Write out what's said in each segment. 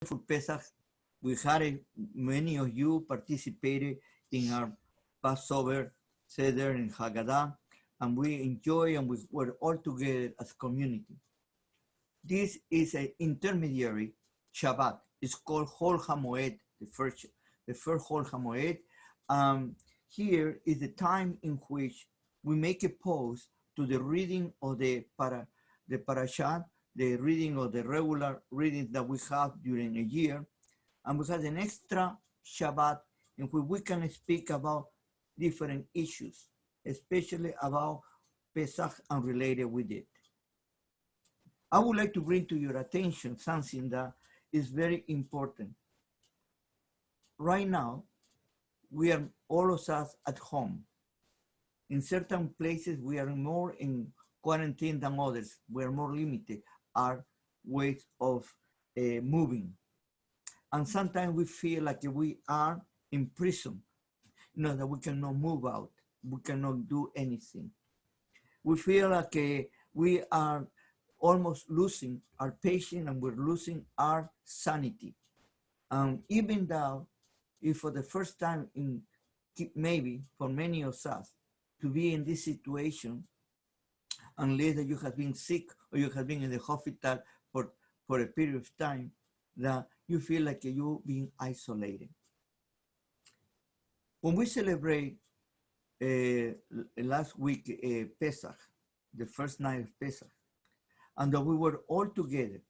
Pesach. We had many of you participated in our Passover Seder in Haggadah, and we enjoy and we were all together as community. This is an intermediary Shabbat. It's called Chol HaMoed, the first Chol HaMoed. Here is the time in which we make a pause to the reading of the parashat, the reading of the regular readings that we have during a year, and we have an extra Shabbat in which we can speak about different issues, especially about Pesach and related with it. I would like to bring to your attention something that is very important. Right now, we are all of us at home. In certain places, we are more in quarantine than others. We are more limited, our ways of moving. And sometimes we feel like we are in prison, that we cannot move out, we cannot do anything. We feel like we are almost losing our patience and we're losing our sanity. Even though, if for the first time maybe for many of us, to be in this situation, unless that you have been sick or you have been in the hospital for a period of time, that you feel like you're being isolated. When we celebrate last week Pesach, the first night of Pesach, and that we were all together,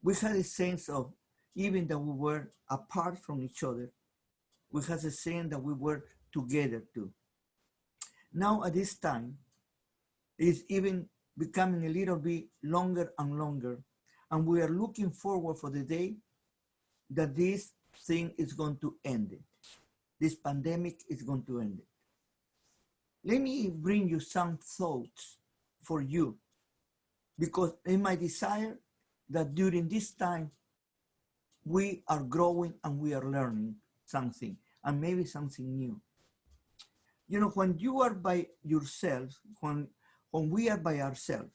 we had a sense of, even that we were apart from each other, we had a sense that we were together too. Now at this time, it's even becoming a little bit longer and longer, and we are looking forward for the day that this thing is going to end it. This pandemic is going to end it. Let me bring you some thoughts for you, because in my desire that during this time, we are growing and we are learning something, and maybe something new. When you are by yourself, when we are by ourselves,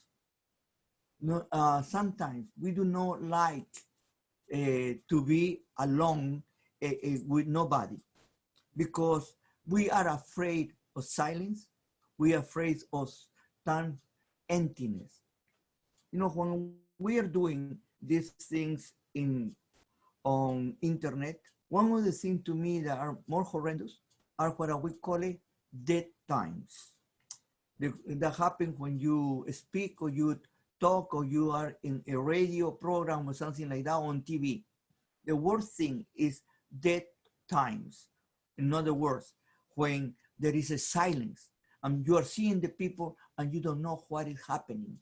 sometimes we do not like to be alone with nobody, because we are afraid of silence, we are afraid of emptiness. When we are doing these things on internet, one of the things to me that are more horrendous are what we call it dead times. That happens when you speak or you talk or you are in a radio program or something like that on TV. The worst thing is dead times. In other words, when there is a silence and you are seeing the people and you don't know what is happening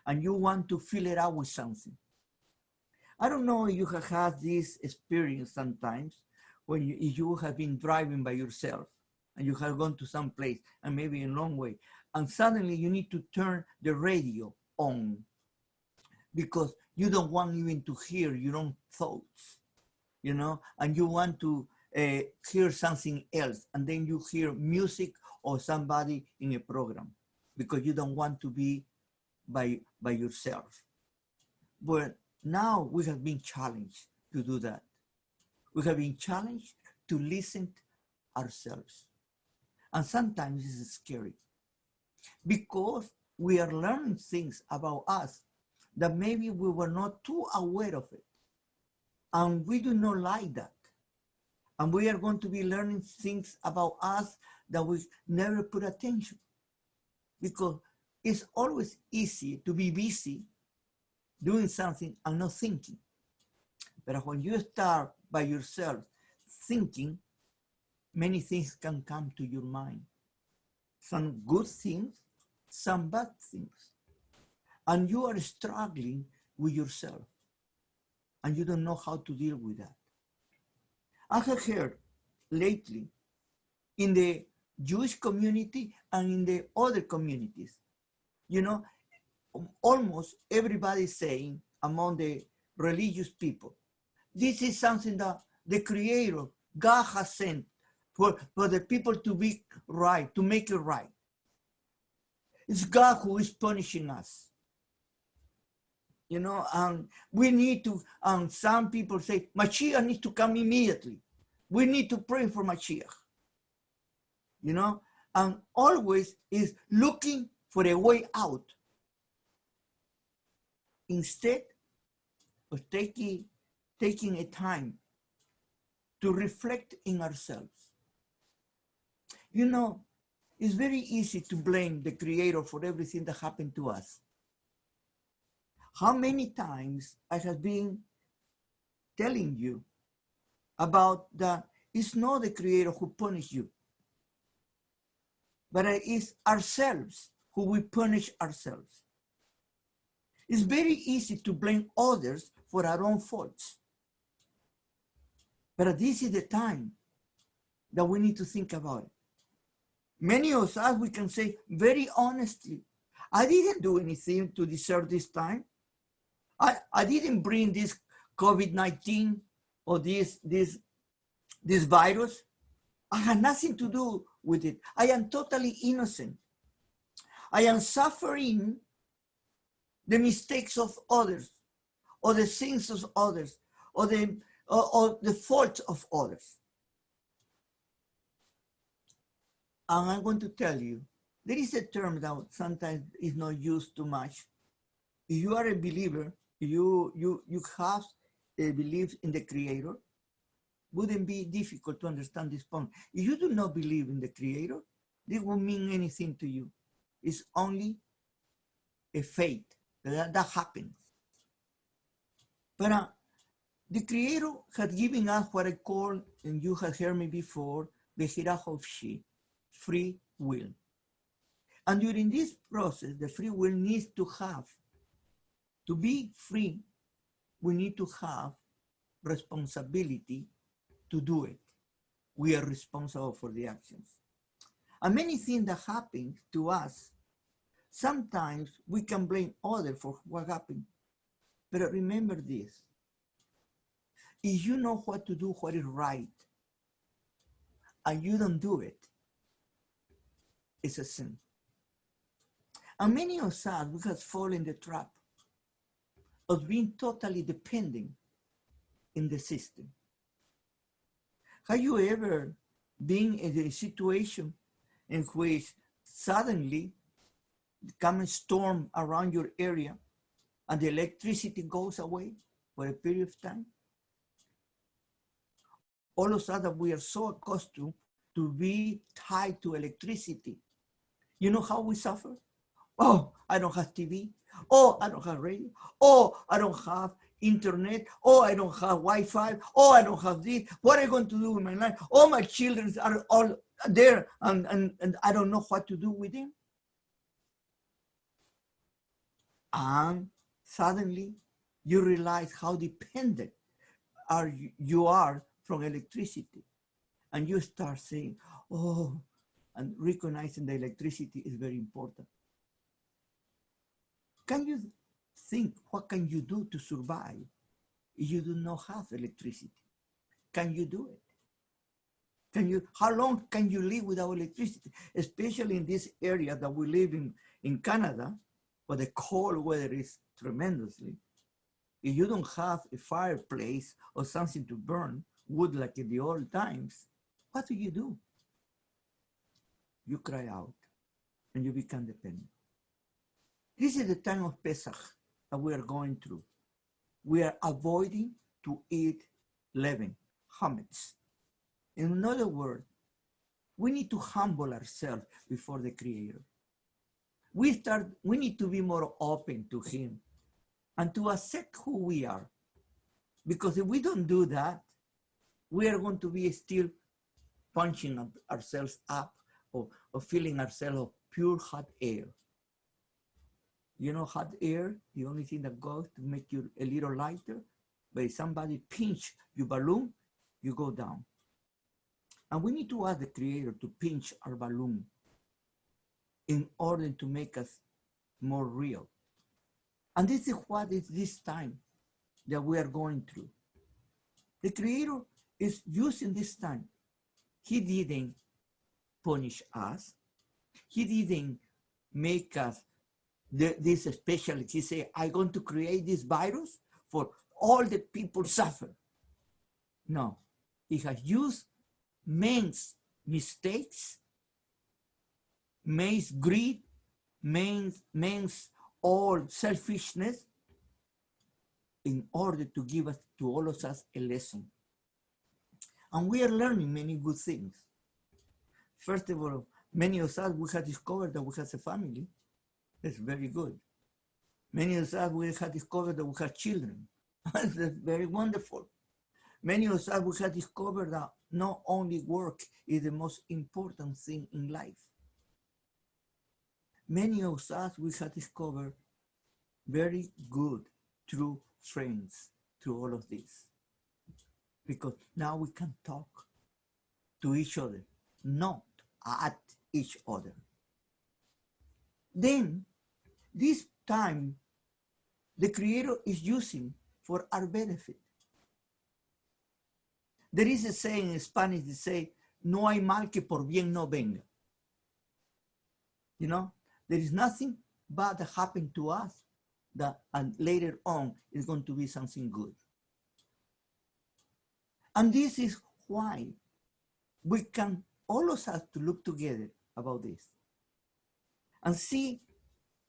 and you want to fill it out with something. I don't know if you have had this experience sometimes when you have been driving by yourself and you have gone to some place and maybe a long way, and suddenly you need to turn the radio on because you don't want even to hear your own thoughts, and you want to hear something else, and then you hear music or somebody in a program because you don't want to be by yourself. But now we have been challenged to do that. We have been challenged to listen to ourselves. And sometimes it's scary because we are learning things about us that maybe we were not too aware of it. And we do not like that. And we are going to be learning things about us that we never put attention, because it's always easy to be busy doing something and not thinking. But when you start by yourself thinking, many things can come to your mind. Some good things, some bad things. And you are struggling with yourself and you don't know how to deal with that. I have heard lately in the Jewish community and in the other communities, almost everybody saying among the religious people, this is something that the Creator, God has sent for the people to be right, to make it right. It's God who is punishing us. You know, we need to, some people say, Mashiach needs to come immediately. We need to pray for Mashiach. You know, and always is looking for a way out instead of taking a time to reflect in ourselves. You know, it's very easy to blame the Creator for everything that happened to us. How many times I have been telling you about that it's not the Creator who punished you, but it is ourselves who we punish ourselves. It's very easy to blame others for our own faults. But this is the time that we need to think about it. Many of us, we can say very honestly, I didn't do anything to deserve this time. I didn't bring this COVID-19 or this virus. I had nothing to do with it. I am totally innocent. I am suffering the mistakes of others, or the sins of others, or the faults of others. And I'm going to tell you, there is a term that sometimes is not used too much. If you are a believer, you have a belief in the Creator, wouldn't be difficult to understand this point. If you do not believe in the Creator, this won't mean anything to you. It's only a fate that happens. But the Creator had given us what I call, and you have heard me before, the Hirach of Shear, free will. And during this process, the free will needs to be free, we need to have responsibility to do it. We are responsible for the actions. And many things that happen to us, sometimes we can blame others for what happened. But remember this, if you know what to do, what is right, and you don't do it, it's a sin. And many of us, we have fallen in the trap of being totally dependent in the system. Have you ever been in a situation in which suddenly comes a storm around your area and the electricity goes away for a period of time? All of a sudden, we are so accustomed to be tied to electricity. You know how we suffer? Oh, I don't have TV. Oh, I don't have radio. Oh, I don't have internet. Oh, I don't have Wi-Fi. Oh, I don't have this. What am I going to do with my life? Oh, my children are all there and I don't know what to do with them. And suddenly you realize how dependent you are from electricity. And you start saying, oh, and recognizing the electricity is very important. Can you think, what can you do to survive if you do not have electricity? Can you do it? How long can you live without electricity? Especially in this area that we live in Canada, where the cold weather is tremendously. If you don't have a fireplace or something to burn wood like in the old times, what do? You cry out and you become dependent. This is the time of Pesach that we are going through. We are avoiding to eat leaven, HaMoed. In other words, we need to humble ourselves before the Creator. We need to be more open to Him and to accept who we are. Because if we don't do that, we are going to be still punching ourselves up or filling ourselves with pure hot air. You know, hot air, the only thing that goes to make you a little lighter, but if somebody pinch your balloon, you go down. And we need to ask the Creator to pinch our balloon in order to make us more real. And this is what is this time that we are going through. The Creator is using this time. He didn't punish us. He didn't make us this specialist, he said, I'm going to create this virus for all the people suffer. No, he has used man's mistakes, man's greed, man's all selfishness in order to give us, to all of us, a lesson. And we are learning many good things. First of all, many of us, we have discovered that we have a family. That's very good. Many of us, we have discovered that we have children. That's very wonderful. Many of us, we have discovered that not only work is the most important thing in life. Many of us, we have discovered very good, true friends through all of this. Because now we can talk to each other, not at each other. Then, this time, the Creator is using for our benefit. There is a saying in Spanish that says, no hay mal que por bien no venga. You know, there is nothing bad that happened to us that and later on is going to be something good. And this is why we can, all of us, to look together about this and see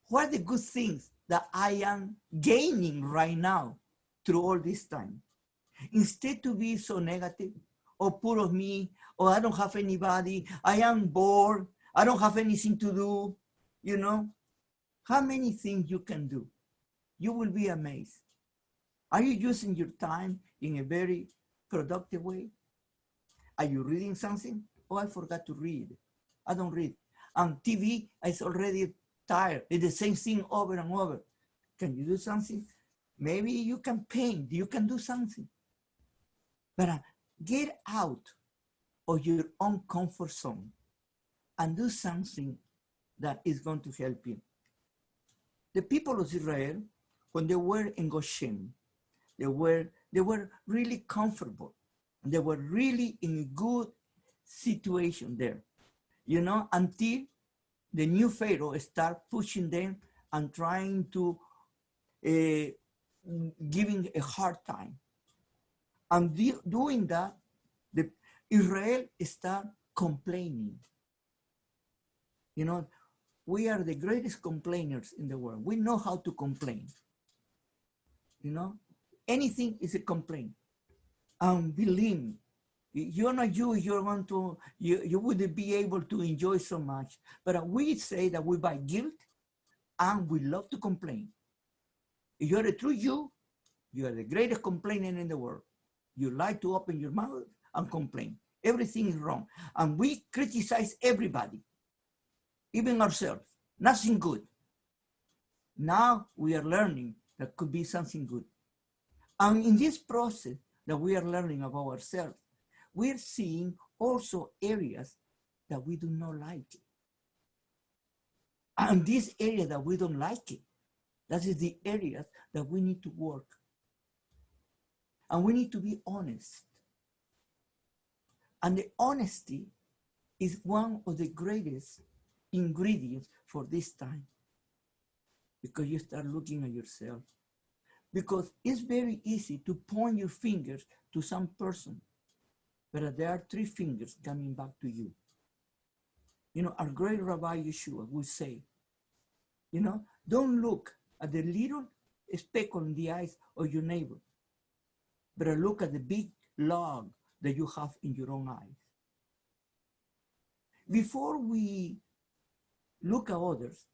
what are the good things that I am gaining right now through all this time. Instead to be so negative, or poor of me, or I don't have anybody, I am bored, I don't have anything to do, you know. How many things you can do? You will be amazed. Are you using your time in a very productive way? Are you reading something? Oh, I forgot to read. I don't read. And TV is already tired. It's the same thing over and over. Can you do something? Maybe you can paint. You can do something. But get out of your own comfort zone and do something that is going to help you. The people of Israel, when they were in Goshen, they were really comfortable. They were really in a good situation there, you know, until the new Pharaoh start pushing them and trying to giving a hard time. And doing that, Israel start complaining. You know, we are the greatest complainers in the world. We know how to complain. You know, anything is a complaint. And believe me, you're not Jewish, you're going to, you wouldn't be able to enjoy so much. But we say that we buy guilt and we love to complain. If you're a true Jew, you are the greatest complainer in the world. You like to open your mouth and complain. Everything is wrong. And we criticize everybody, even ourselves. Nothing good. Now we are learning that could be something good. And in this process that we are learning about ourselves, we're seeing also areas that we do not like it. And this area that we don't like it, that is the area that we need to work. And we need to be honest. And the honesty is one of the greatest ingredients for this time. Because you start looking at yourself. Because it's very easy to point your fingers to some person, but there are 3 fingers coming back to you. You know, our great Rabbi Yashuv would say, you know, don't look at the little speck on the eyes of your neighbor, but look at the big log that you have in your own eyes. Before we look at others,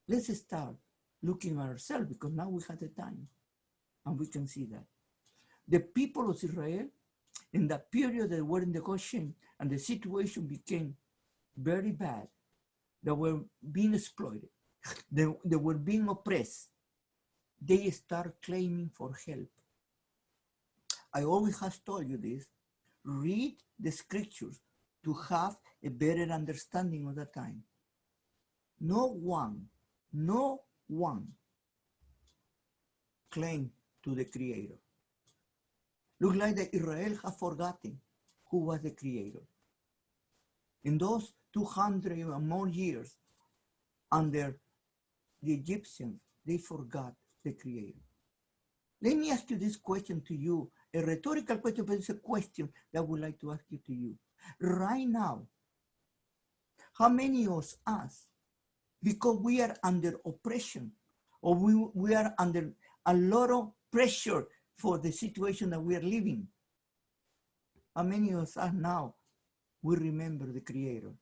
let's start looking at ourselves, because now we have the time and we can see that. The people of Israel, in that period they were in the Goshen and the situation became very bad, they were being exploited, they were being oppressed, they start claiming for help. I always have told you this, read the scriptures to have a better understanding of the time. No one claim to the Creator. Look like that Israel has forgotten who was the Creator. In those 200 or more years under the Egyptians, they forgot the Creator. Let me ask you this question to you, a rhetorical question, but it's a question that I would like to ask you to you. Right now, how many of us, because we are under oppression, or we are under a lot of pressure for the situation that we are living, how many of us now we remember the Creator?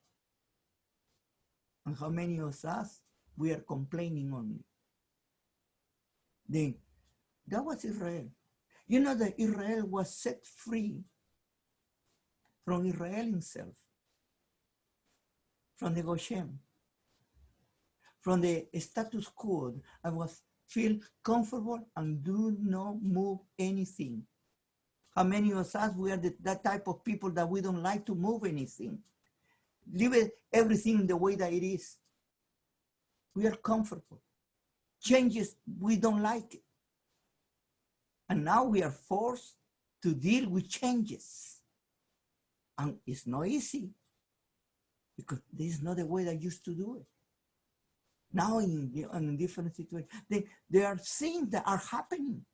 And how many of us we are complaining only? Then that was Israel. You know that Israel was set free from Israel himself, from the Goshen, from the status quo. I was feel comfortable and do not move anything. How many of us, we are that type of people that we don't like to move anything? Leave everything the way that it is. We are comfortable. Changes, we don't like it. And now we are forced to deal with changes. And it's not easy, because this is not the way that I used to do it. Now in different situations, there are things that are happening.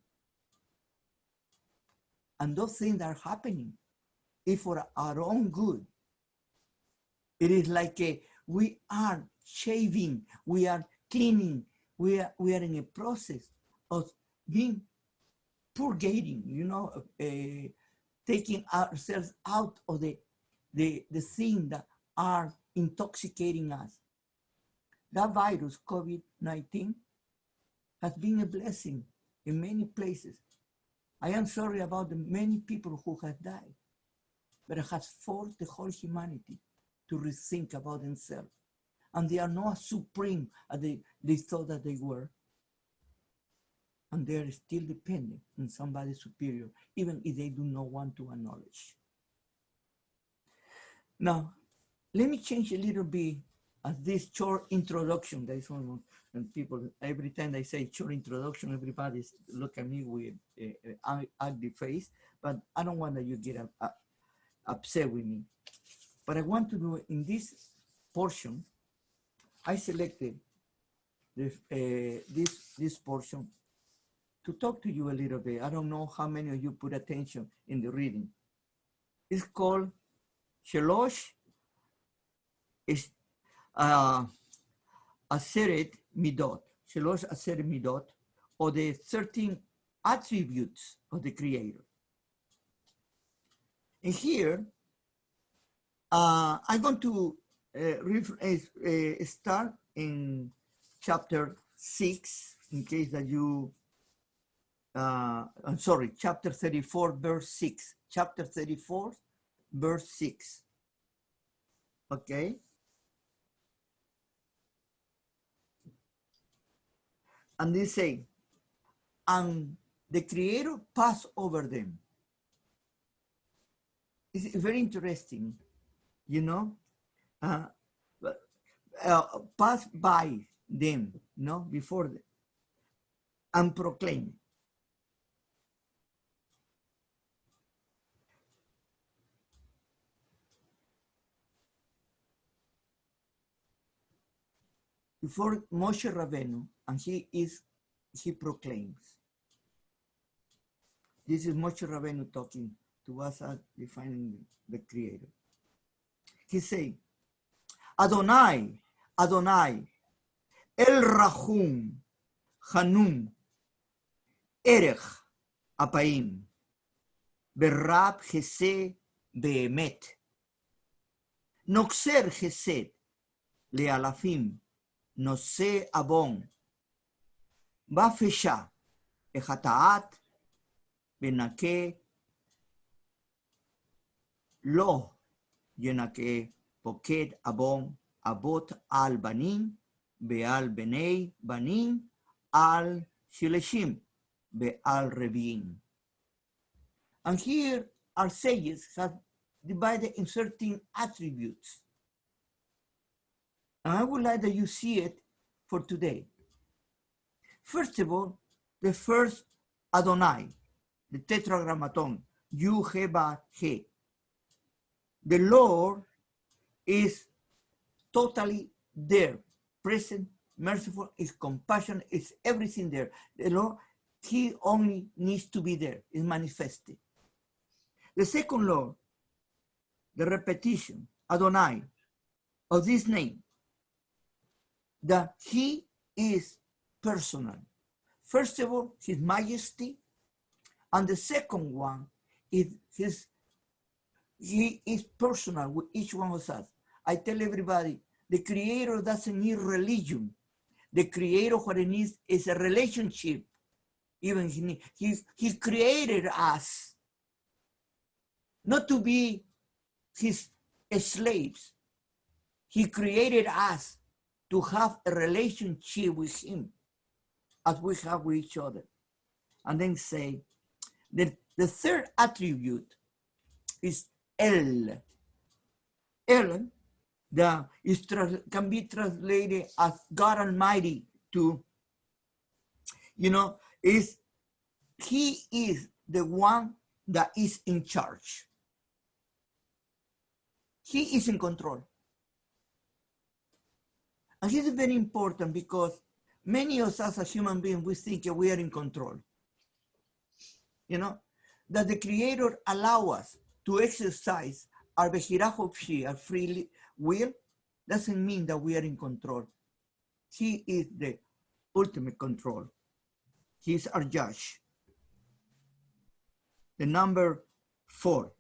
And those things that are happening is for our own good. It is like we are shaving, we are cleaning, we are in a process of being purgating, taking ourselves out of the things that are intoxicating us. That virus, COVID-19, has been a blessing in many places. I am sorry about the many people who have died, but it has forced the whole humanity to rethink about themselves. And they are not supreme as they thought that they were. And they are still dependent on somebody superior, even if they do not want to acknowledge. Now, let me change a little bit at this short introduction. That is one, and people, every time they say short introduction, everybody look at me with an ugly face, but I don't want that you get upset with me. But I want to do in this portion, I selected this portion to talk to you a little bit. I don't know how many of you put attention in the reading. It's called Shelosh Aseret Midot. Shelosh Aseret Midot, or the 13 attributes of the Creator. And here, I'm going to start in chapter 6, in case that you, I'm sorry, chapter 34, verse 6. Chapter 34, verse 6. Okay? And they say, and the Creator passed over them. It's very interesting, pass by them, before them, and proclaim. Before Moshe Rabbeinu, and he proclaims. This is Moshe Rabbeinu talking to us as defining the Creator. He say, Adonai, Adonai, El Rahum, Hanum, Erech, Apaim, Berab Chesed Beemet, Noxer Chesed, Lealafim, Nose Abon, Bafesha, Echataat, Benake, Lo, Yenake, Poked Abon, Abot al Banim, Beal Benei Banim, al Shileshim, Beal Reviim. And here our sages have divided in certain attributes. And I would like that you see it for today. First of all, the first Adonai, the tetragrammaton, Yu, He, Ba, He. The Lord is totally there, present merciful, is compassionate, is everything there. The Lord, he only needs to be there, is manifested. The second law, the repetition, Adonai, of this name, that he is personal. First of all, his majesty, and the second one is he is personal with each one of us. I tell everybody, the Creator doesn't need religion. The Creator, what he needs is a relationship. Even he created us not to be his slaves. He created us to have a relationship with him as we have with each other. And then say that the third attribute is El. El that can be translated as God Almighty to, is he is the one that is in charge. He is in control. And this is very important because many of us as human beings, we think that we are in control. That the Creator allow us to exercise our Shear, our free will, doesn't mean that we are in control. He is the ultimate control. He is our judge. The number 4,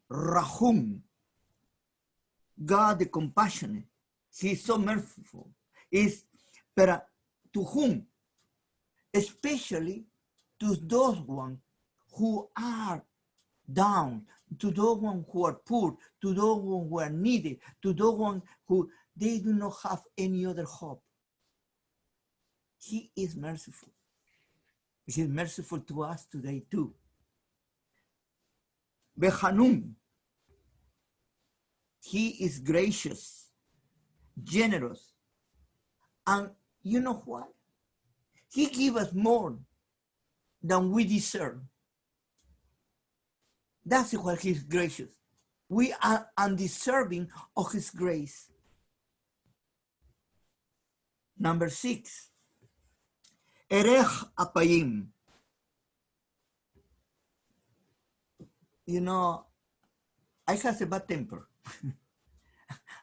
Rahum, God the compassionate. He is so merciful. But to whom? Especially to those ones who are down, to those ones who are poor, to those ones who are needy, to those ones who they do not have any other hope. He is merciful. He is merciful to us today too. Behanum, he is gracious, generous, and you know what? He gives us more than we deserve. That's why he's gracious. We are undeserving of his grace. Number 6, Erech Apayim. I have a bad temper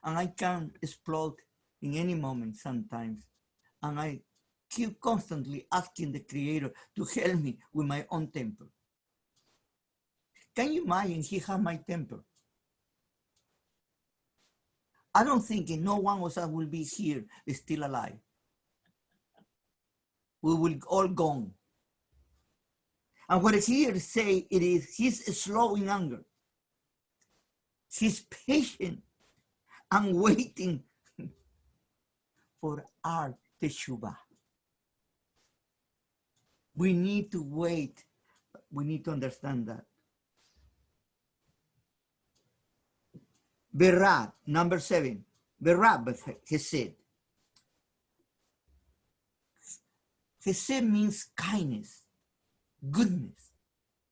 and I can explode in any moment sometimes. And I keep constantly asking the Creator to help me with my own temper. Can you imagine he has my temper? I don't think no one of us will be here still alive. We will all gone. And what here say it is, he's slow in anger. He's patient and waiting for our teshuvah. We need to wait. We need to understand that. Berab, number 7. Berab, Hesed. Hesed means kindness, goodness.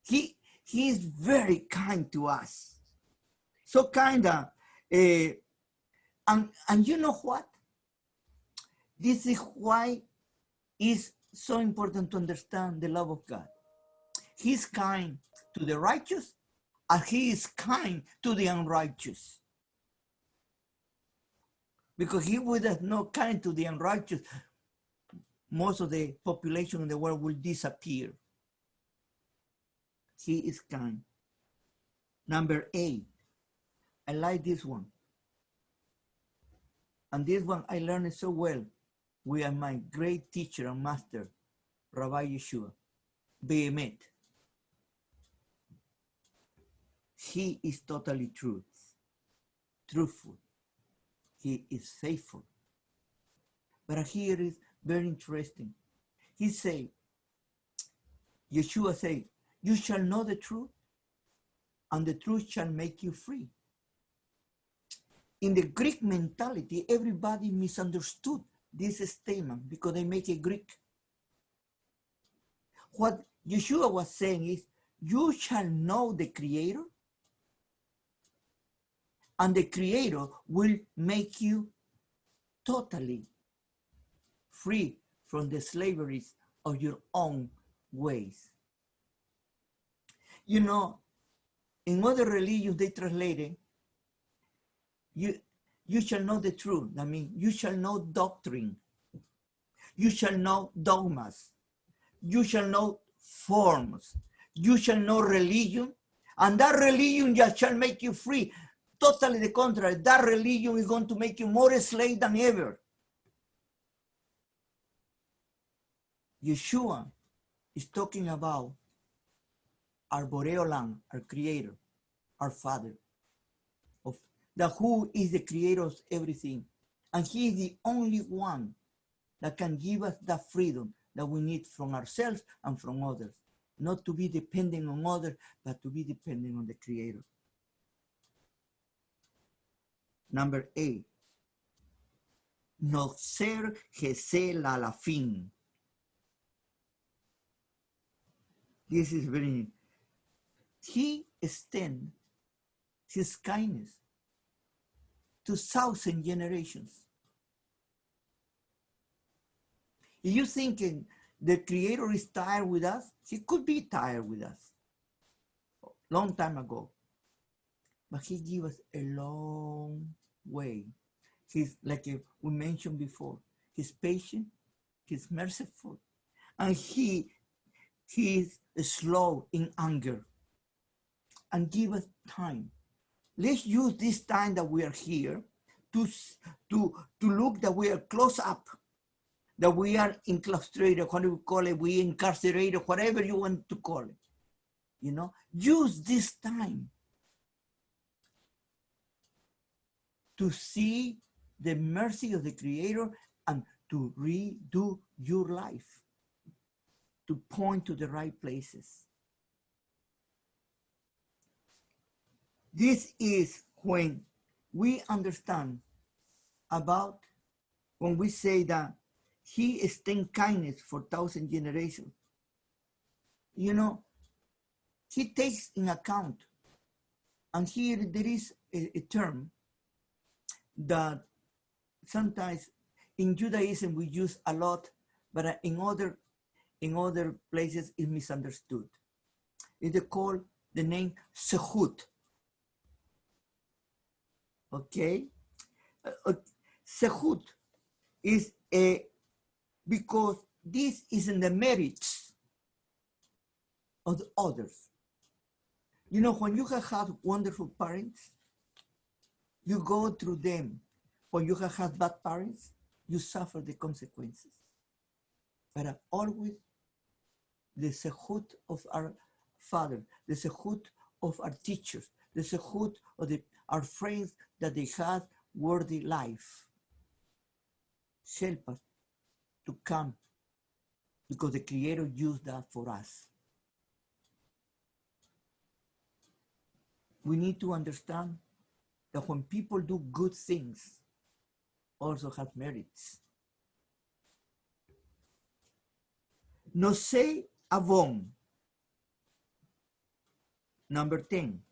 He is very kind to us. So kind of, and you know what? This is why it's so important to understand the love of God. He's kind to the righteous, and he is kind to the unrighteous. Because he would have not kind to the unrighteous, most of the population in the world will disappear. He is kind. Number 8, I like this one. And this one I learned it so well with my great teacher and master, Rabbi Yashuv. Behemet. He is totally truthful. He is faithful. But here is very interesting. He say, Yeshua say, you shall know the truth, and the truth shall make you free. In the Greek mentality, everybody misunderstood this statement because they make it Greek. What Yeshua was saying is, you shall know the Creator, and the Creator will make you totally free from the slaveries of your own ways. You know, in other religions, they translated, you shall know the truth. I mean, you shall know doctrine. You shall know dogmas. You shall know forms. You shall know religion. And that religion just shall make you free. Totally the contrary. That religion is going to make you more a slave than ever. Yeshua is talking about our Boreolam, our creator, our father, of the who is the creator of everything. And he is the only one that can give us that freedom that we need from ourselves and from others. Not to be dependent on others, but to be dependent on the creator. Number 8. No ser gesel a la fin. This is very, he extends his kindness to 1,000 generations. If you thinking the creator is tired with us, he could be tired with us long time ago. But he gives us a long way. He's like we mentioned before, he's patient, he's merciful, and he is slow in anger and give us time. Let's use this time that we are here to look that we are close up, that we are enclaustrated, what do we call it, we incarcerated, whatever you want to call it. You know, use this time to see the mercy of the Creator and to redo your life, to point to the right places. This is when we understand about when we say that he extends kindness for 1,000 generations. You know, he takes in account, and here there is a term that sometimes in Judaism we use a lot, but in other places it's misunderstood. It's called the name Sehut. Okay? Sehut is because this is in the merits of the others. You know, when you have had wonderful parents, you go through them. When you have had bad parents, you suffer the consequences. But always the sehut of our father, the sehut of our teachers, the sehut of our friends that they had worthy life. Help us to come because the Creator used that for us. We need to understand that when people do good things, also have merits. No se avon. Number 10.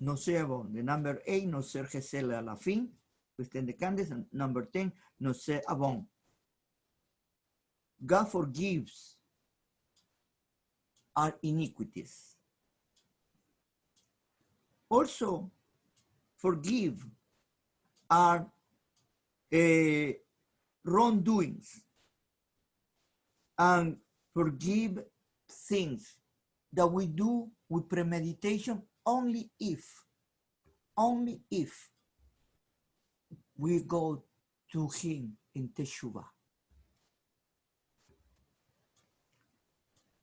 No se avon. The number 8, no ser gesel a la fin. Within the candidates. And number 10, no se avon. God forgives our iniquities. Also, forgive our wrongdoings and forgive things that we do with premeditation only if we go to him in Teshuvah.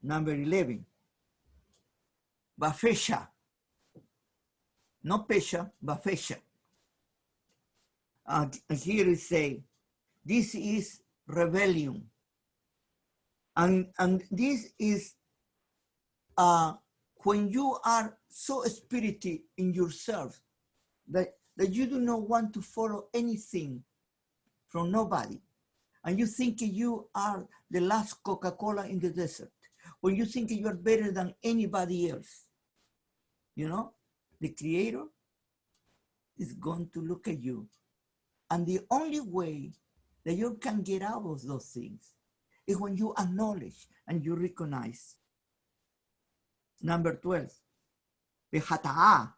Number 11, Bafesha. Not Pesha, Bafesha. And here it say, this is rebellion. And this is when you are so spirited in yourself that you do not want to follow anything from nobody. And you think you are the last Coca-Cola in the desert. Or you think you are better than anybody else. You know, the Creator is going to look at you. And the only way that you can get out of those things is when you acknowledge and you recognize. Number 12, the hata'ah.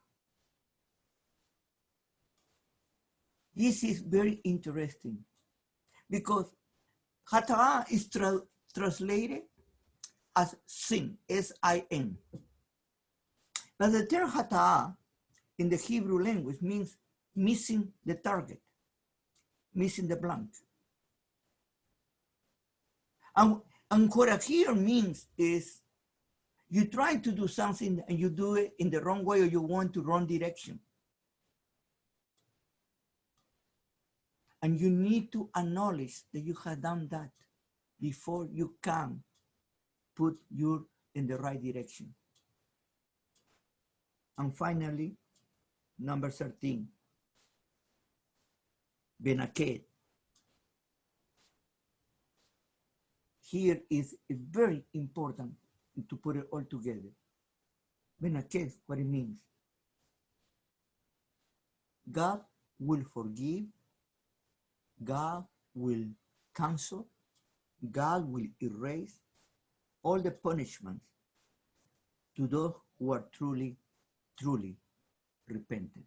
This is very interesting because hata'ah is translated as sin, S-I-N. But the term hata'ah in the Hebrew language means missing the target, missing the blank. And what a here means is you try to do something and you do it in the wrong way or you want to wrong direction. And you need to acknowledge that you have done that before you can put you in the right direction. And finally, number 13, benaked. Here is very important to put it all together. Benaked, what it means. God will forgive, God will cancel, God will erase all the punishments to those who are truly, truly repentant.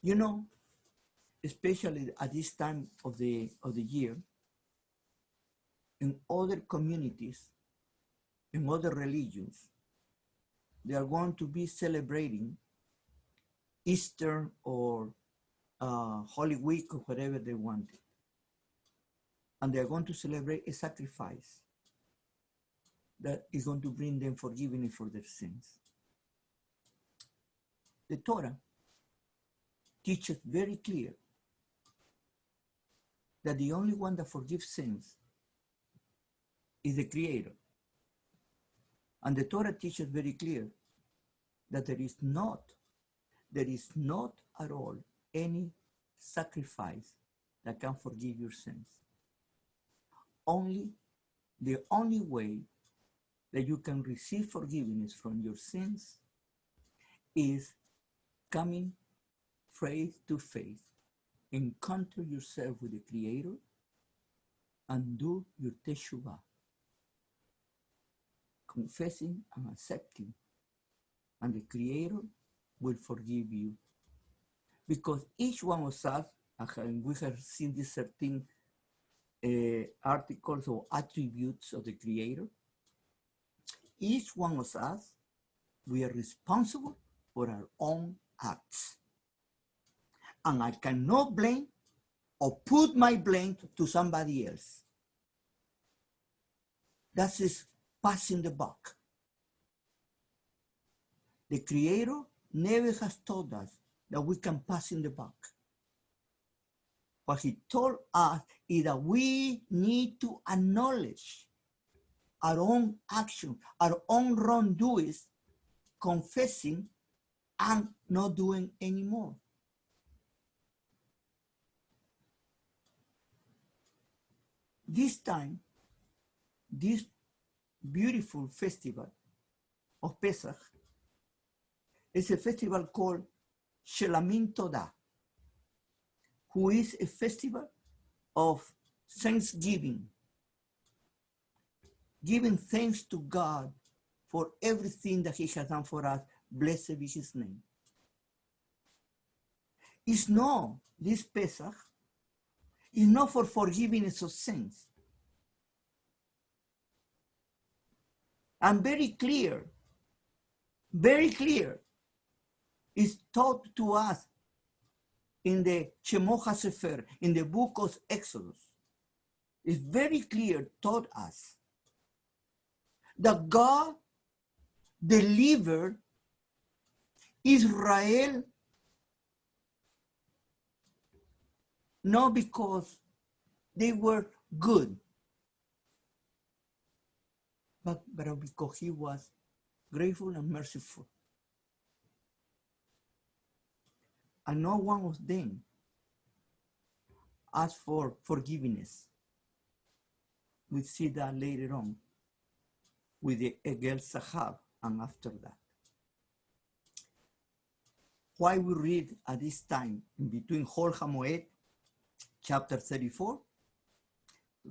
You know, especially at this time of the year, in other communities, in other religions, they are going to be celebrating Easter or Holy Week or whatever they want. And they're going to celebrate a sacrifice that is going to bring them forgiveness for their sins. The Torah teaches very clear that the only one that forgives sins is the Creator. And the Torah teaches very clear that there is not at all any sacrifice that can forgive your sins. The only way that you can receive forgiveness from your sins is coming face to face, encounter yourself with the Creator, and do your teshuvah, confessing and accepting, and the Creator will forgive you. Because each one of us, and we have seen these 13 articles or attributes of the Creator, each one of us, we are responsible for our own acts. And I cannot blame or put my blame to somebody else. That is passing the buck. The Creator never has told us that we can pass in the buck. What He told us is that we need to acknowledge our own action, our own wrongdoings, confessing and not doing anymore. This time, this beautiful festival of Pesach is a festival called Shelamin Todah, who is a festival of thanksgiving, giving thanks to God for everything that He has done for us. Blessed be His name. It's not, this Pesach is not for forgiveness of sins. And very clear, is taught to us in the Shemot HaSefer, in the book of Exodus. It's very clear, taught us that God delivered Israel not because they were good, but because He was grateful and merciful. And no one of them asked for forgiveness. We see that later on with the Egel Sahab and after that. Why we read at this time in between Chol HaMoed chapter 34,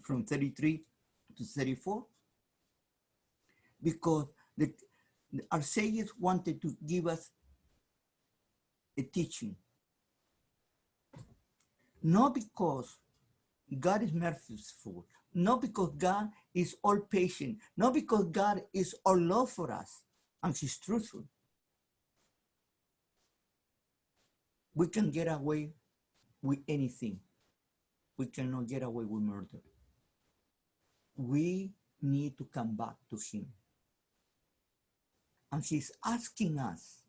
from 33 to 34, because our sages wanted to give us a teaching. Not because God is merciful, not because God is all patient, not because God is all love for us, and He's truthful. We can get away with anything. We cannot get away with murder. We need to come back to Him. And He's asking us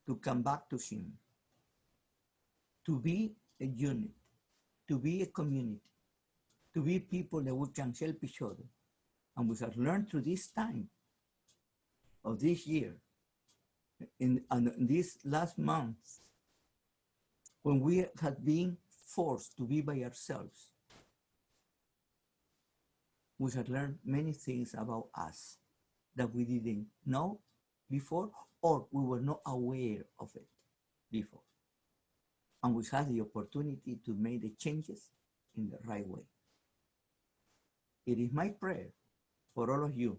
to come back to Him, to be a unit, to be a community, to be people that we can help each other. And we have learned through this time of this year, in this last month, when we have been forced to be by ourselves, we have learned many things about us that we didn't know before, or we were not aware of it before. And we had the opportunity to make the changes in the right way. It is my prayer for all of you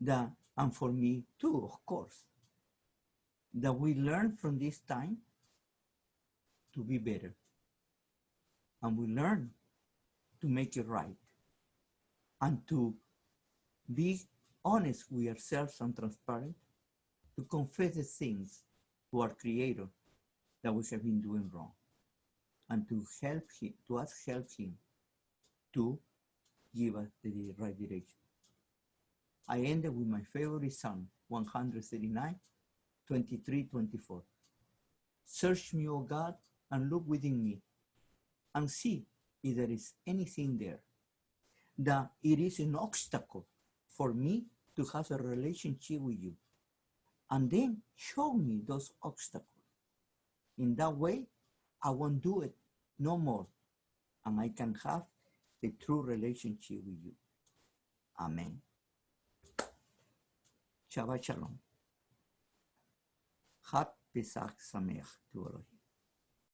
that, and for me too, of course, that we learn from this time to be better. And we learn to make it right and to be honest with ourselves and transparent, to confess the things to our Creator that we have been doing wrong, and to help Him, to ask help Him to give us the right direction. I ended with my favorite Psalm, 139, 23, 24. Search me, O God, and look within me, and see if there is anything there that it is an obstacle for me to have a relationship with you. And then show me those obstacles. In that way, I won't do it no more, and I can have a true relationship with you. Amen. Shabbat Shalom. Chag Pesach Sameach to all of you.